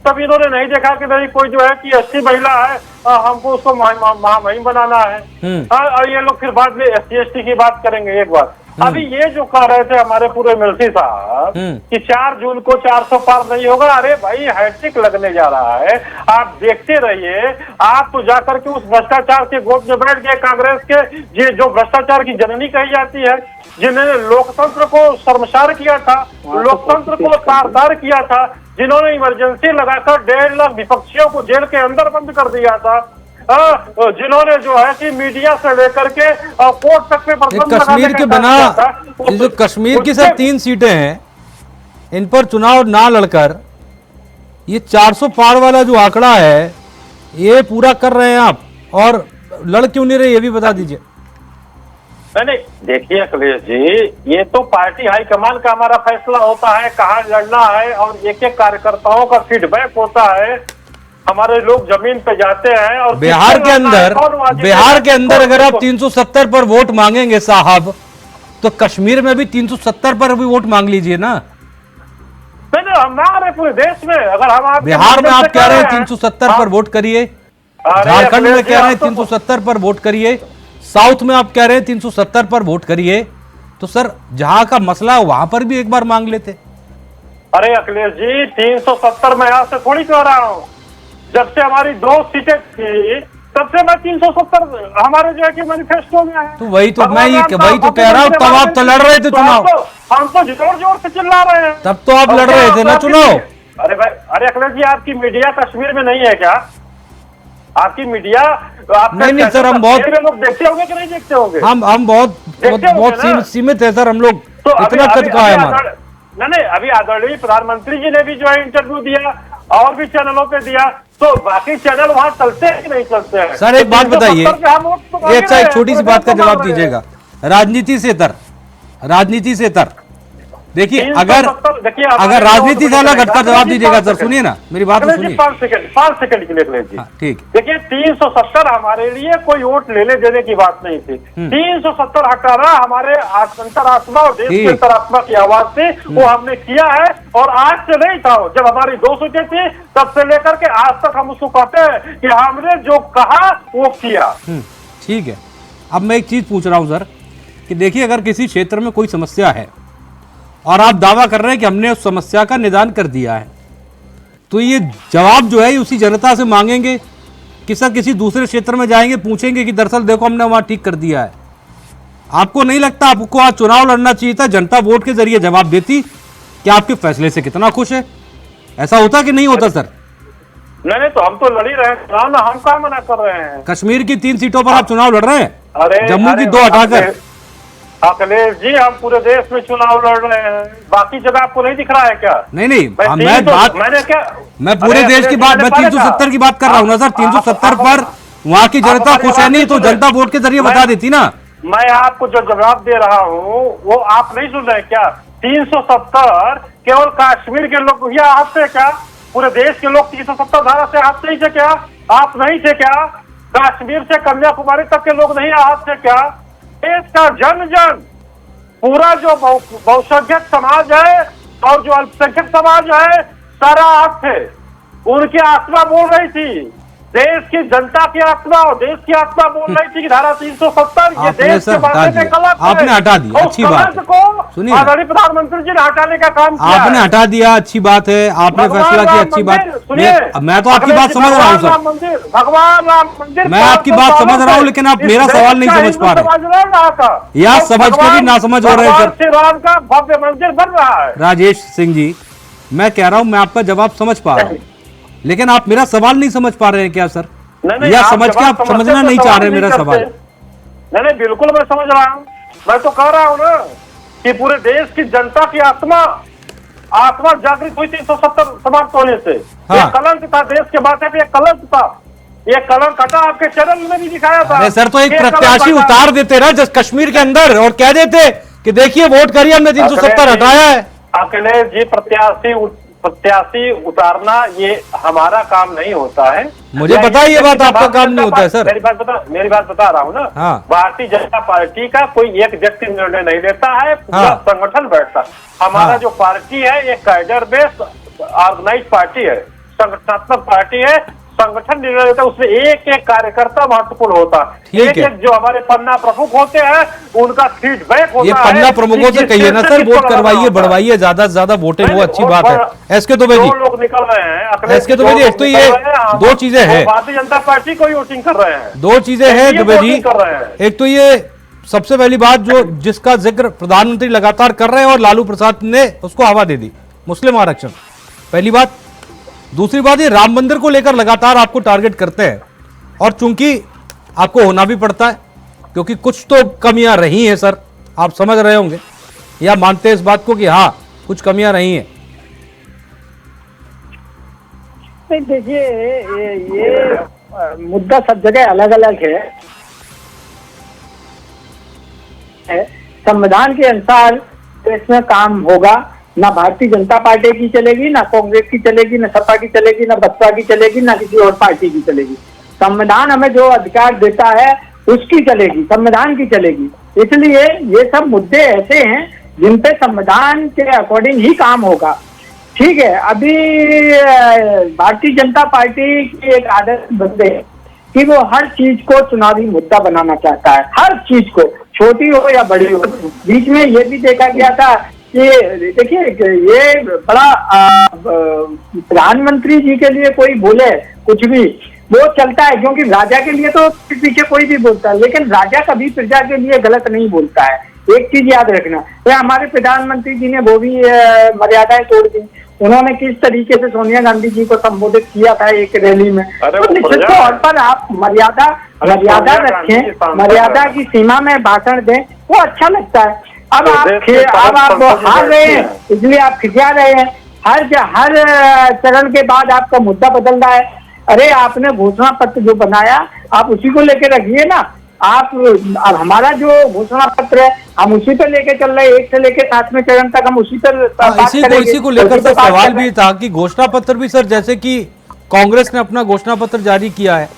तब इन्होंने नहीं देखा कि नहीं कोई जो है कि SC महिला है, हमको उसको महामहिम बनाना है। और ये लोग फिर बाद में SC/ST की बात करेंगे। एक बात अभी ये जो कह रहे थे हमारे पूरे एमएलसी साहब कि 4 जून को 400 पार नहीं होगा, अरे भाई हैट्रिक लगने जा रहा है, आप देखते रहिए। आप तो जाकर के उस भ्रष्टाचार के गोद में बैठ गए, कांग्रेस के ये जो भ्रष्टाचार की जननी कही जाती है, जिन्होंने लोकतंत्र को शर्मसार किया था, लोकतंत्र को तार-तार किया था, जिन्होंने इमरजेंसी लगाकर 1.5 लाख विपक्षियों को जेल के अंदर बंद कर दिया था, जिन्होंने जो है कि मीडिया से लेकर के कोर्ट तक पे कश्मीर के बना जो कश्मीर की सब 3 सीटें हैं, इन पर चुनाव ना लड़कर ये 400 पार वाला जो आंकड़ा है ये पूरा कर रहे हैं आप, और लड़ क्यों नहीं रहे ये भी बता दीजिए। नहीं देखिए अखिलेश जी, ये तो पार्टी हाईकमान का हमारा फैसला होता है कहाँ लड़ना है, और एक एक कार्यकर्ताओं का फीडबैक होता है। हमारे लोग जमीन पे जाते हैं और बिहार के अंदर अगर आप 370 पर वोट मांगेंगे साहब, तो कश्मीर में भी 370 पर भी वोट मांग लीजिए ना। नहीं हम ना रहे पूरे देश में। अगर हम बिहार में आप कह रहे हैं 370 पर वोट करिए, झारखंड में कह रहे हैं 370 पर वोट करिए, साउथ में आप कह रहे हैं 370 पर वोट करिए, तो सर जहां का मसला है वहां पर भी एक बार मांग लेते। अरे अखिलेश जी 370 मैं यहाँ से थोड़ी कह रहा हूँ, जब से हमारी 2 सीटें थी तब से मैं 370 हमारे जो है कि मैनिफेस्टो में है। तो वही तो मैं वही तो कह रहा हूँ, तब आप तो लड़ रहे थे चुनाव। हम तो जोर जोर से चिल्ला रहे हैं, तब तो आप लड़ रहे थे ना चुनाव। अरे भाई, अरे अखिलेश जी आपकी मीडिया कश्मीर में नहीं है क्या? आपकी मीडिया नहीं सर, हम बहुत लोग देखते होंगे कि नहीं देखते होंगे? हम बहुत सीमित है सर, हम लोग इतना कद का है हमारा। नहीं अभी आदरणीय प्रधानमंत्री जी ने भी जो है इंटरव्यू दिया और भी चैनलों पे दिया, तो बाकी चैनल वहां चलते हैं कि नहीं चलते हैं? सर एक बात बताइए, अच्छा एक छोटी सी बात का जवाब दीजिएगा। राजनीति से तर देखिए, अगर राजनीति से अलग हटकर जवाब दीजिएगा सर। सुनिए ना मेरी बात तो सुनिए, 5 सेकंड के लिए ठीक। देखिए 370 हमारे लिए कोई वोट लेने देने की बात नहीं थी। 370 हटाना हमारे अंतरात्मा और देश की अंतरात्मा की आवाज थी, वो हमने किया है। और आज से नहीं था, जब हमारी 2 सीटें थी तब से लेकर के आज तक हम उसको कहते हैं कि हमने जो कहा वो किया। ठीक है, अब मैं एक चीज पूछ रहा हूं सर कि देखिए, अगर किसी क्षेत्र में कोई समस्या है और आप दावा कर रहे हैं कि हमने उस समस्या का निदान कर दिया है, तो ये जवाब जो है उसी जनता से मांगेंगे कि सर किसी दूसरे क्षेत्र में जाएंगे, पूछेंगे कि दरअसल देखो हमने वहां ठीक कर दिया है। आपको नहीं लगता आपको आज चुनाव लड़ना चाहिए था, जनता वोट के जरिए जवाब देती कि आपके फैसले से कितना खुश है? ऐसा होता कि नहीं होता सर? नहीं तो हम तो लड़ ही रहे हैं ना, हम कहाँ मना कर रहे हैं। कश्मीर की 3 सीटों पर आप चुनाव लड़ रहे हैं, अरे जम्मू की 2 हटाकर। अखिलेश जी हम पूरे देश में चुनाव लड़ रहे हैं, बाकी जगह आपको नहीं दिख रहा है क्या? नहीं मैं पूरे देश की बात, मैं 370 की बात कर रहा हूँ ना सर। 370 पर वहाँ की जनता खुश है नहीं, तो जनता वोट के जरिए बता देती ना। मैं आपको जो जवाब दे रहा हूँ वो आप नहीं सुन रहे क्या? 370 केवल कश्मीर के लोग या हाथ से क्या? पूरे देश के लोग 370 धारा से हाथ नहीं थे क्या? आप नहीं थे क्या? कश्मीर से कन्याकुमारी तक के लोग नहीं हाथ थे क्या? देश का जन पूरा जो बहुसंख्यक समाज है और जो अल्पसंख्यक समाज है, सारा आप थे। उनकी आत्मा बोल रही थी, देश की जनता की आत्मा और देश की आत्मा बोल रही थी कि धारा 370 ये आपने देश सर के हटा बारे में दिया, गलत है। आपने हटा दिया, और अच्छी बात है। कलंक को सुनिए ना। आदरणीय प्रधानमंत्री जी ने हटाने का काम किया आपने है। हटा दिया, अच्छी बात है, आपने भगवान फैसला किया, राम अच्छी मंदिर, बात। सुनिए, मैं तो आपकी बात समझ रहा हूँ भगवान राम सर, मंदिर, भगवान राम मंदिर, मैं आपकी बात समझ रहा हूँ, लेकिन आप मेरा सवाल नहीं समझ पा रहे, या समझ के भी नासमझ हो रहे हैं सर। श्री राम का भव्य मंदिर बन रहा है। राजेश सिंह जी, मैं कह रहा हूं मैं आपका जवाब समझ पा रहा हूं, लेकिन आप मेरा सवाल नहीं समझ पा रहे हैं क्या सर? नहीं, या आप समझ के जवाब आप समझते समझना तो नहीं चाह रहे नहीं मेरा करते। सवाल? नहीं, बिल्कुल मैं समझ रहा हूँ। मैं तो कह रहा हूँ ना कि पूरे देश की जनता की आत्मा जागृत हुई 370 समाप्त होने से। हाँ। ये कलंक था देश के माथे पे, कलंक था, ये कलंक हटा। आपके चैनल में भी दिखाया था। अरे सर, तो एक ये कलंक प्रत्याशी हटा। उतार देते ना जस्ट कश्मीर के अंदर और कह देते कि देखिए वोट करिए, हमने 370 हटाया है। अखिलेश जी, प्रत्याशी उतारना ये हमारा काम नहीं होता है। मुझे पता है ये बात आपका काम नहीं होता है सर। मेरी बात बता रहा हूँ ना। हाँ। भारतीय जनता पार्टी का कोई एक व्यक्ति निर्णय नहीं लेता है, पूरा हाँ। संगठन बैठता। हमारा हाँ। जो पार्टी है ये कैडर बेस्ड ऑर्गेनाइज पार्टी है, संगठनात्मक पार्टी है। संगठन निर्णय लेता है, उसमें एक एक कार्यकर्ता महत्वपूर्ण होता है। ठीक है। एक जो हमारे पन्ना प्रमुख होते हैं उनका फीडबैक होता है। ये पन्ना प्रमुखों से कहिए ना सर, वोट करवाइए, बढ़वाइए, ज्यादा से ज्यादा वोटिंग हो, अच्छी बात है। एसके दुबे जी, लोग निकल रहे हैं, एसके दुबे जी, एक तो ये दो चीजें हैं, भारतीय जनता पार्टी को ही वोटिंग कर रहे हैं। दो चीजें हैं दुबे जी। कर रहे हैं। एक तो ये सबसे पहली बात जो जिसका जिक्र प्रधानमंत्री लगातार कर रहे हैं और लालू प्रसाद ने उसको हवा दे दी, मुस्लिम आरक्षण, पहली बात। दूसरी बात, ये राम मंदिर को लेकर लगातार आपको टारगेट करते हैं, और चूंकि आपको होना भी पड़ता है क्योंकि कुछ तो कमियां रही हैं सर, आप समझ रहे होंगे या मानते हैं इस बात को कि हाँ कुछ कमियां रही हैं? नहीं, देखिए ये मुद्दा सब जगह अलग अलग है। संविधान के अनुसार तो इसमें काम होगा, ना भारतीय जनता पार्टी की चलेगी, ना कांग्रेस की चलेगी, ना सपा की चलेगी, ना बसपा की चलेगी, ना किसी और पार्टी की चलेगी। संविधान हमें जो अधिकार देता है उसकी चलेगी, संविधान की चलेगी। इसलिए ये सब मुद्दे ऐसे हैं जिन पे संविधान के अकॉर्डिंग ही काम होगा। ठीक है, अभी भारतीय जनता पार्टी की एक आदत बन गई है कि वो हर चीज को चुनावी मुद्दा बनाना चाहता है, हर चीज को, छोटी हो या बड़ी हो। बीच में ये भी देखा गया था कि देखिए ये बड़ा प्रधानमंत्री जी के लिए कोई बोले कुछ भी वो चलता है, क्योंकि राजा के लिए तो पीछे कोई भी बोलता है, लेकिन राजा कभी प्रजा के लिए गलत नहीं बोलता है। एक चीज याद रखना, तो हमारे प्रधानमंत्री जी ने वो भी मर्यादाएं तोड़ दी। उन्होंने किस तरीके से सोनिया गांधी जी को संबोधित किया था एक रैली में, तो निश्चित तौर पर आप मर्यादा रखें, मर्यादा की सीमा में भाषण दें, वो अच्छा लगता है। अब आप हार रहे हैं इसलिए आप खिंचा रहे हैं, हर चरण के बाद आपका मुद्दा बदल रहा है। अरे आपने घोषणा पत्र जो बनाया आप उसी को लेकर रखिए ना। आप अब हमारा जो घोषणा पत्र है हम उसी पर लेके चल रहे हैं, 1 से लेके 7वें चरण तक हम उसी पर इसी को लेकर सर सवाल भी था कि घोषणा पत्र भी सर, जैसे कि कांग्रेस ने अपना घोषणा पत्र जारी किया है,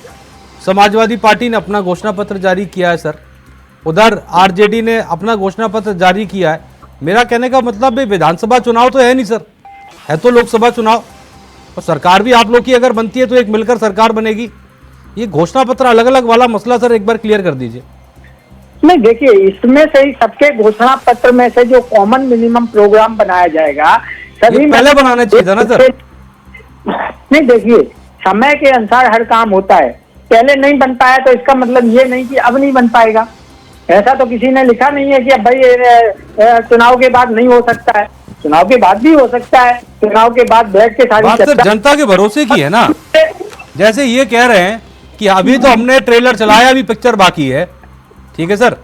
समाजवादी पार्टी ने अपना घोषणा पत्र जारी किया है सर, उधर आरजेडी ने अपना घोषणा पत्र जारी किया है। मेरा कहने का मतलब है विधानसभा चुनाव तो है नहीं सर, है तो लोकसभा चुनाव, और सरकार भी आप लोग की अगर बनती है तो एक मिलकर सरकार बनेगी। ये घोषणा पत्र अलग अलग वाला मसला सर एक बार क्लियर कर दीजिए। नहीं, देखिए इसमें से ही सबके घोषणा पत्र में से जो कॉमन मिनिमम प्रोग्राम बनाया जाएगा सभी पहले बनाना चाहिए था ना सर। नहीं, देखिए समय के अनुसार हर काम होता है, पहले नहीं बन पाया तो इसका मतलब ये नहीं कि अब नहीं बन पाएगा। ऐसा तो किसी ने लिखा नहीं है कि अब भाई चुनाव के बाद नहीं हो सकता है, चुनाव के बाद भी हो सकता है। चुनाव के बाद बैठ के सारी बात सर जनता के भरोसे की है ना। जैसे ये कह रहे हैं कि अभी तो हमने ट्रेलर चलाया, अभी पिक्चर बाकी है, ठीक है सर,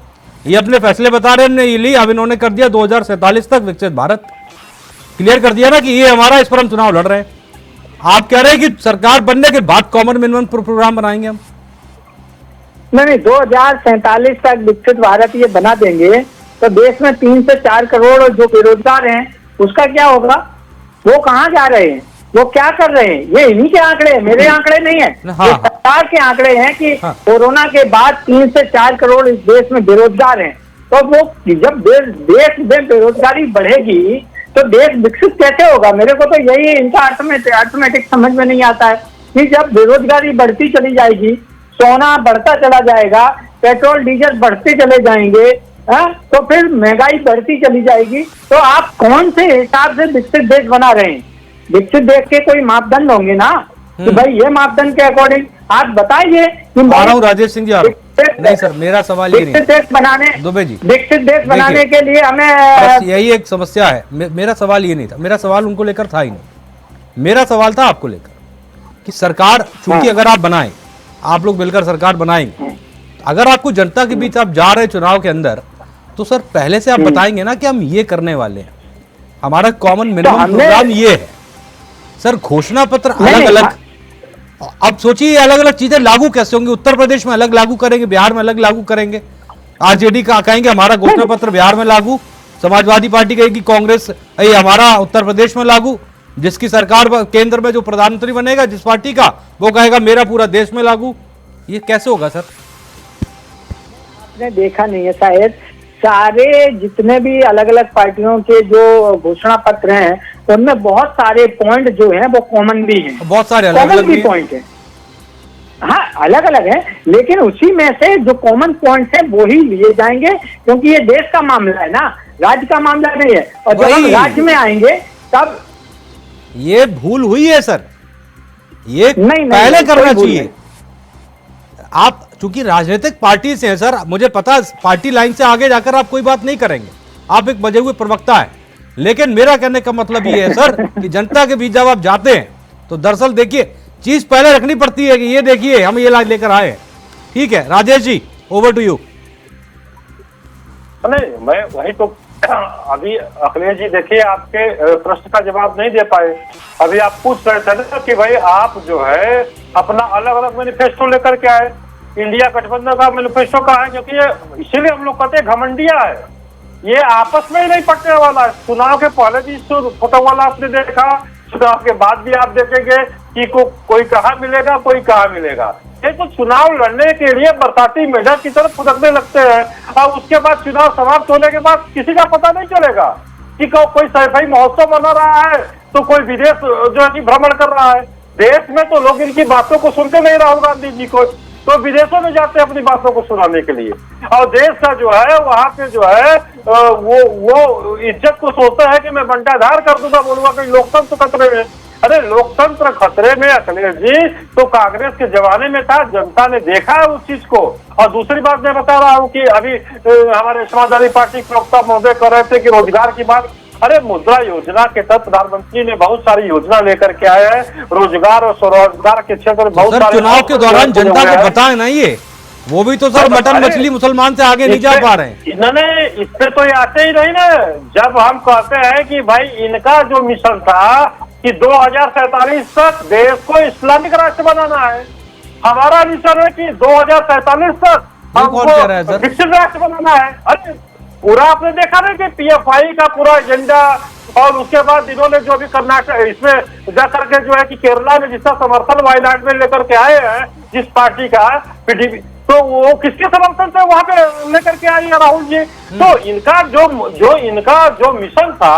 ये अपने फैसले बता रहे हैं, हमने ये ली, अब इन्होंने कर दिया 2047 तक विकसित भारत, क्लियर कर दिया ना कि ये हमारा, इस पर हम चुनाव लड़ रहे हैं। आप कह रहे हैं कि सरकार बनने के बाद कॉमन मिनिमम प्रोग्राम बनाएंगे हम। नहीं, 2047 तक विकसित भारत ये बना देंगे तो देश में 3 से 4 करोड़ जो बेरोजगार हैं उसका क्या होगा? वो कहाँ जा रहे हैं, वो क्या कर रहे हैं? ये इन्हीं के आंकड़े हैं, मेरे आंकड़े नहीं है। हाँ, ये सरकार के आंकड़े हैं कि हाँ, कोरोना के बाद 3 से 4 करोड़ इस देश में बेरोजगार हैं। तो वो जब देश में बेरोजगारी बढ़ेगी तो देश विकसित कैसे होगा? मेरे को तो यही इनका अर्थमेटिक समझ में नहीं आता है कि जब बेरोजगारी बढ़ती चली जाएगी, सोना बढ़ता चला जाएगा, पेट्रोल डीजल बढ़ते चले जाएंगे, तो फिर महंगाई बढ़ती चली जाएगी, तो आप कौन से हिसाब से विकसित देश बना रहे हैं? विकसित देश के कोई मापदंड होंगे ना कि भाई ये मापदंड के अकॉर्डिंग आप बताइए कि आ रहा हूँ राजेश सिंह जी, आ रहा हूँ। नहीं सर, मेरा सवाल ये नहीं विकसित देश बनाने, दुबे जी, विकसित देश बनाने के लिए हमें बस यही एक समस्या है। मेरा सवाल ये नहीं था, मेरा सवाल उनको लेकर था ही नहीं। मेरा सवाल था आपको लेकर कि सरकार चूंकि अगर आप बनाएं, आप लोग मिलकर सरकार बनाएंगे, अगर आपको जनता के बीच आप जा रहे हैं चुनाव के अंदर, तो सर पहले से आप बताएंगे ना कि हम ये करने वाले हैं, हमारा कॉमन मिनिमम प्रोग्राम ये है। सर घोषणा पत्र अलग अलग, अब सोचिए अलग अलग चीजें लागू कैसे होंगी? उत्तर प्रदेश में अलग लागू करेंगे, बिहार में अलग लागू करेंगे, आरजेडी का कहेंगे हमारा घोषणा पत्र बिहार में लागू, समाजवादी पार्टी कहेगी कांग्रेस हमारा उत्तर प्रदेश में लागू, जिसकी सरकार केंद्र में जो प्रधानमंत्री बनेगा जिस पार्टी का, वो कहेगा मेरा पूरा देश में लागू। ये कैसे होगा सर? आपने देखा नहीं है शायद, सारे जितने भी अलग अलग पार्टियों के जो घोषणा पत्र हैं उनमें बहुत सारे पॉइंट जो हैं वो कॉमन भी हैं, बहुत सारे अलग अलग भी पॉइंट हैं। हाँ अलग अलग है, लेकिन उसी में से जो कॉमन पॉइंट है वो ही लिए जाएंगे, क्योंकि ये देश का मामला है ना, राज्य का मामला नहीं है। और जब हम राज्य में आएंगे तब ये भूल हुई है सर, ये पहले करना चाहिए। आप चूंकि राजनीतिक पार्टी से हैं सर, मुझे पता पार्टी लाइन से आगे जाकर आप कोई बात नहीं करेंगे, आप एक बजे हुए प्रवक्ता हैं, लेकिन मेरा कहने का मतलब ये है सर कि जनता के बीच जब आप जाते हैं तो दरअसल देखिए चीज पहले रखनी पड़ती है कि ये देखिए हम ये लेकर आए हैं। ठीक है Rajesh ji, over to you. नहीं मैं वही तो अभी अखिलेश जी देखिए आपके प्रश्न का जवाब नहीं दे पाए। अभी आप पूछ रहे थे ना कि भाई आप जो है अपना अलग अलग मैनिफेस्टो लेकर के आए, इंडिया गठबंधन का मैनिफेस्टो कहा है, क्योंकि ये इसीलिए हम लोग कहते हैं घमंडिया है, ये आपस में ही नहीं पटने वाला है। चुनाव के पहले भी फोटो वाला आपने देखा, चुनाव के बाद भी आप देखेंगे कि कोई कहाँ मिलेगा, कोई कहाँ मिलेगा। ये तो चुनाव लड़ने के लिए बरसाती मेढक की तरफ फुदकने लगते हैं, और उसके बाद चुनाव समाप्त होने के बाद किसी का पता नहीं चलेगा कि कोई सैफई महोत्सव मना रहा है तो कोई विदेश जो है कि भ्रमण कर रहा है। देश में तो लोग इनकी बातों को सुनते नहीं, राहुल गांधी जी को, तो विदेशों में जाते हैं अपनी बातों को सुनाने के लिए। और देश का जो है वहां पे जो है वो इज्जत को सोचता है कि मैं बंटाधार कर दूंगा, बोलूंगा कि लोकतंत्र खतरे में। अरे लोकतंत्र खतरे में अखिलेश जी तो कांग्रेस के जमाने में था, जनता ने देखा है उस चीज को। और दूसरी बात मैं बता रहा हूँ कि अभी हमारे समाजवादी पार्टी के प्रवक्ता महोदय कर रहे थे कि रोजगार की बात, अरे मुद्रा योजना के तहत प्रधानमंत्री ने बहुत सारी योजना लेकर के आए हैं, रोजगार और स्वरोजगार के क्षेत्र में बहुत सारे। चुनाव के दौरान जनता को बताए ना, ये वो भी तो सर मटन मछली मुसलमान से आगे नहीं जा पा रहे हैं। इन्होंने इस पे तो ये आते ही नहीं ना। जब हम कहते हैं कि भाई इनका जो मिशन था कि 2047 तक देश को इस्लामिक राष्ट्र बनाना है, हमारा मिशन है कि 2047 तक हमको विकसित राष्ट्र बनाना है। अरे पूरा आपने देखा ना कि पीएफआई का पूरा एजेंडा, और उसके बाद इन्होंने जो भी कर्नाटक इसमें जाकर के जो है कि केरला में जिसका समर्थन वायनाड में लेकर के आए हैं जिस पार्टी का पीडीपी, तो वो किसके समर्थन से वहां पे लेकर के आई है राहुल जी। तो इनका जो मिशन था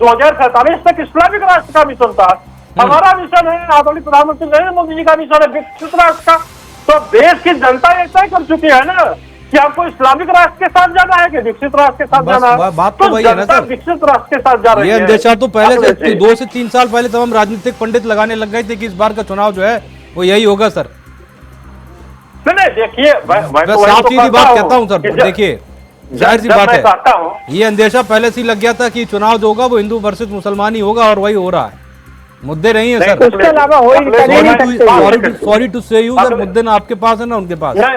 2047 तक इस्लामिक राष्ट्र का मिशन था, हमारा मिशन है आदरणीय प्रधानमंत्री नरेंद्र मोदी जी का मिशन है विकसित राष्ट्र का। तो देश की जनता ऐसा कर चुकी है ना कि आपको इस्लामिक राष्ट्र के साथ जाना है कि विकसित राष्ट्र के साथ जाना है। बात तो वही है ना सर, विकसित राष्ट्र के साथ जा रही है। ये अंदेशा तो पहले से 2 से 3 साल पहले तमाम राजनीतिक पंडित लगाने लग गए थे कि इस बार का चुनाव जो है वो यही होगा सर। नहीं देखिए मैं तो साफ सीधी बात कहता हूँ सर, देखिए जाहिर सी बात है, ये अंदेशा पहले से ही लग गया था कि चुनाव जो होगा वो हिंदू वर्सेस मुसलमान ही होगा, और वही हो रहा है। मुद्दे नहीं है सर, उसके अलावा सॉरी टू से यू सर, मुद्दे ना आपके पास है ना उनके पास। मैं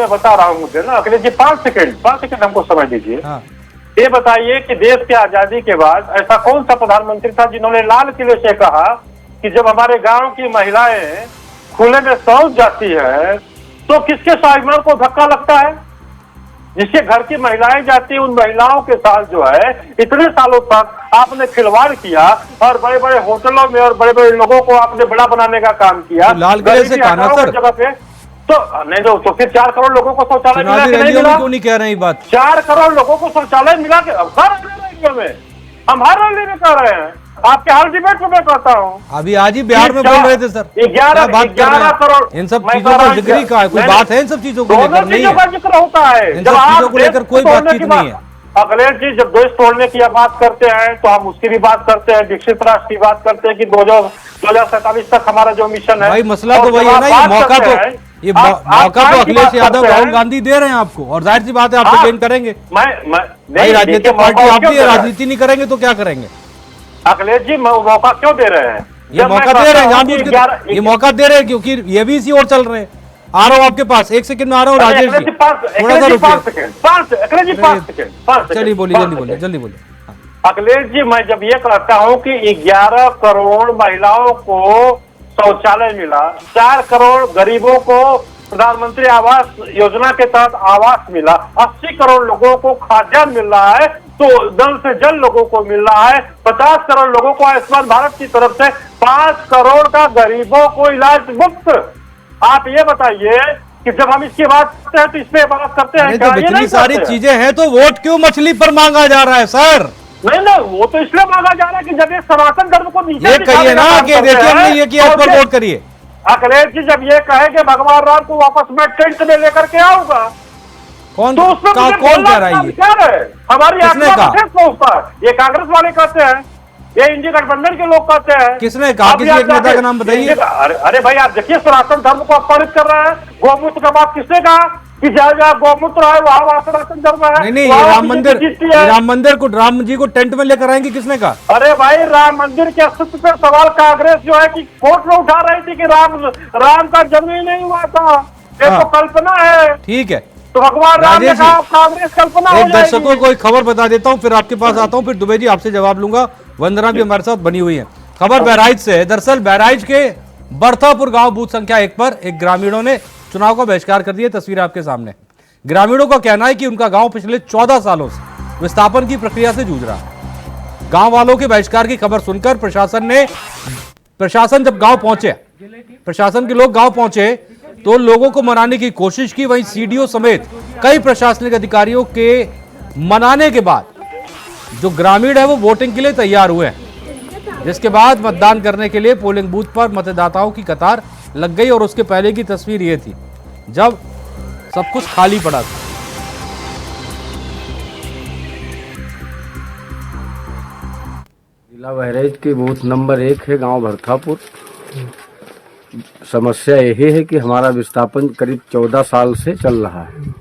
बता रहा हूँ मुद्दे ना अखिलेश जी। 5 सेकंड हमको समझ दीजिए। हाँ। ये बताइए कि देश की आजादी के बाद ऐसा कौन सा प्रधानमंत्री था जिन्होंने लाल किले से कहा कि जब हमारे गांव की महिलाएं खुले में शौच जाती है तो किसके स्वाभिमान को धक्का लगता है? जिसके घर की महिलाएं जाती है उन महिलाओं के साथ जो है इतने सालों तक आपने खिलवाड़ किया, और बड़े बड़े होटलों में और बड़े बड़े लोगों को आपने बड़ा बनाने का काम किया। तो लाल किले से कहा सर जगह पे तो नहीं तो फिर 4 करोड़ लोगों को शौचालय मिला कि नहीं मिला? क्यों नहीं कह रहे हैं बात? 4 करोड़ लोगों को शौचालय मिला के में हम हर रैली में कह रहे हैं, आपके हर डिबेट में मैं कहता हूँ। अभी आज ही बिहार में बोल रहे थे सर, 11 करोड़ इन सब चीजों पर जिक्र का है, कोई बात है इन सब चीजों को लेकर? नहीं चीजों का जिक्र होता है, इन सब चीजों को लेकर कोई बातचीत नहीं है। अखिलेश जी जब देश तोड़ने की बात करते हैं तो हम उसकी भी बात करते हैं, विकसित राष्ट्र की बात करते हैं कि 2047 तक हमारा जो मिशन है। भाई मसला तो वही है ना, ये मौका तो अखिलेश यादव राहुल गांधी दे रहे हैं आपको, और जाहिर सी बात है आप तो गेन करेंगे। भाई राजनीतिक पार्टी आप भी राजनीति नहीं करेंगे तो क्या करेंगे? अखिलेश जी मौका क्यों दे रहे हैं? ये मौका दे रहे हैं जानबूझ के, ये मौका दे रहे हैं क्योंकि ये भी इसी ओर चल रहे हैं। आ रहा हूँ आपके पास, 1 सेकंड में आ रहा हूँ राजेश जी, थोड़ा सा रुकिए। चलिए बोलिए, जल्दी बोलिए। अखिलेश जी मैं जब ये कहता हूँ कि 11 करोड़ महिलाओं को शौचालय मिला, 4 करोड़ गरीबों को प्रधानमंत्री आवास योजना के तहत आवास मिला, 80 करोड़ लोगों को खाद्यान्न मिल रहा है, तो जल से जल लोगों को मिल रहा है, 50 करोड़ लोगों को आयुष्मान भारत की तरफ से 5 करोड़ का गरीबों को इलाज मुफ्त। आप ये बताइए कि जब हम इसकी बात करते हैं तो इस पे बात करते हैं, जब इतनी सारी चीजें हैं तो वोट क्यों मछली पर मांगा जा रहा है सर? नहीं, वो तो इसलिए मांगा जा रहा है कि जब एक सनातन धर्म को नीचे ये कहिए ना कि देखिए हमने ये किया, इस पर वोट करिए। अखिलेश जी जब ये कहे कि भगवान राम को वापस मैं टेंट में लेकर के आऊंगा, कौन तो उसमें कौन कह रहा है ये? क्या है हमारी आत्मा को ठेस पहुंचता है। ये कांग्रेस वाले कहते हैं, ये इंडी गठबंधन के लोग कहते हैं। किसने कहा? किसी एक नेता का नाम बताइए। अरे भाई आप देखिए, सनातन धर्म को अपमानित कर रहा है। गौमूत्र का बात किसने कहा कि जहाँ गौमूत्र है वहाँ सनातन धर्म है? नहीं, राम मंदिर को, राम जी को टेंट में लेकर आएंगे, किसने कहा? अरे भाई राम मंदिर के अस्तित्व पर सवाल कांग्रेस जो है कि कोर्ट में उठा रही थी कि राम का जन्म ही नहीं हुआ था, ये तो कल्पना है। ठीक है, तो भगवान राम ने कहा कांग्रेस कल्पना हो जाएगी। दर्शकों को एक खबर बता देता हूं, फिर आपके पास आता हूं, फिर दुबे जी आपसे जवाब लूंगा। वंदना भी हमारे साथ बनी हुई है। खबर बहराइच से है। दरअसल बहराइच के बरथापुर गांव बूथ संख्या 1 पर एक ग्रामीणों ने चुनाव का बहिष्कार कर दिया। तस्वीर आपके सामने। ग्रामीणों का कहना है कि उनका गांव पिछले 14 सालों से विस्थापन की प्रक्रिया से जूझ रहा है। गांव वालों के बहिष्कार की खबर सुनकर प्रशासन जब गांव पहुंचे, प्रशासन के लोग गांव पहुंचे तो लोगों को मनाने की कोशिश की। वहीं सीडीओ समेत कई प्रशासनिक अधिकारियों के मनाने के बाद जो ग्रामीण है वो वोटिंग के लिए तैयार हुए हैं, जिसके बाद मतदान करने के लिए पोलिंग बूथ पर मतदाताओं की कतार लग गई। और उसके पहले की तस्वीर ये थी जब सब कुछ खाली पड़ा था। जिला बहराइच के बूथ नंबर 1 है, गांव भरथापुर। समस्या यही है कि हमारा विस्थापन करीब 14 साल से चल रहा है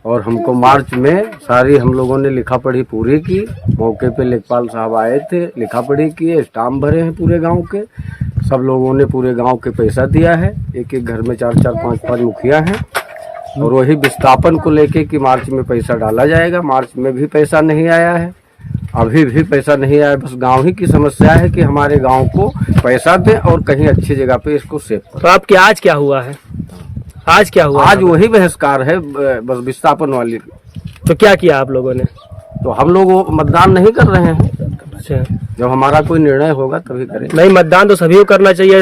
और हमको मार्च में सारी हम लोगों ने लिखा पढ़ी पूरी की। मौके पे लेखपाल साहब आए थे, लिखा पढ़ी किए, स्टाम्प भरे हैं पूरे गांव के। सब लोगों ने पूरे गांव के पैसा दिया है। एक एक घर में 4-4, 5-5 मुखिया हैं और वही विस्थापन को लेके कि मार्च में पैसा डाला जाएगा। मार्च में भी पैसा नहीं आया है, अभी भी पैसा नहीं आया। बस गांव ही की समस्या है कि हमारे गांव को पैसा दें और कहीं अच्छी जगह पे इसको सेव करें। तो आपके आज क्या हुआ है? आज क्या हुआ? आज वही बहिष्कार है, बस विस्थापन वाली। तो क्या किया आप लोगों ने? तो हम लोग मतदान नहीं कर रहे हैं। अच्छा, जब हमारा कोई निर्णय होगा तभी करें। नहीं, मतदान तो सभी को करना चाहिए,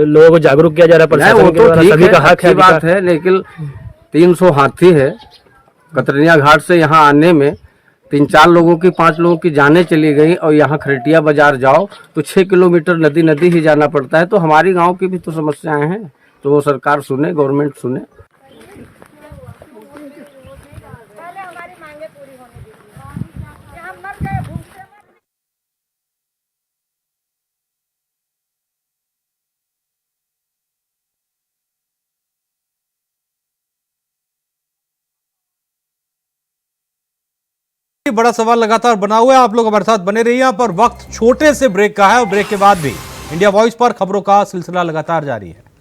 लोगों को जागरूक किया जा रहा है, प्रशासन के द्वारा, सभी का हक है, बात है। लेकिन 300 हाथी है कतरनिया घाट से यहाँ आने में, 3-4 लोगों की 5 लोगों की जाने चली गई और यहाँ खरेटिया बाजार जाओ तो 6 किलोमीटर नदी ही जाना पड़ता है। तो हमारी गांव की भी तो समस्याएं हैं, तो वो सरकार सुने, गवर्नमेंट सुने। बड़ा सवाल लगातार बना हुआ है। आप लोग हमारे साथ बने रहिए। यहाँ पर वक्त छोटे से ब्रेक का है और ब्रेक के बाद भी इंडिया वॉइस पर खबरों का सिलसिला लगातार जारी है।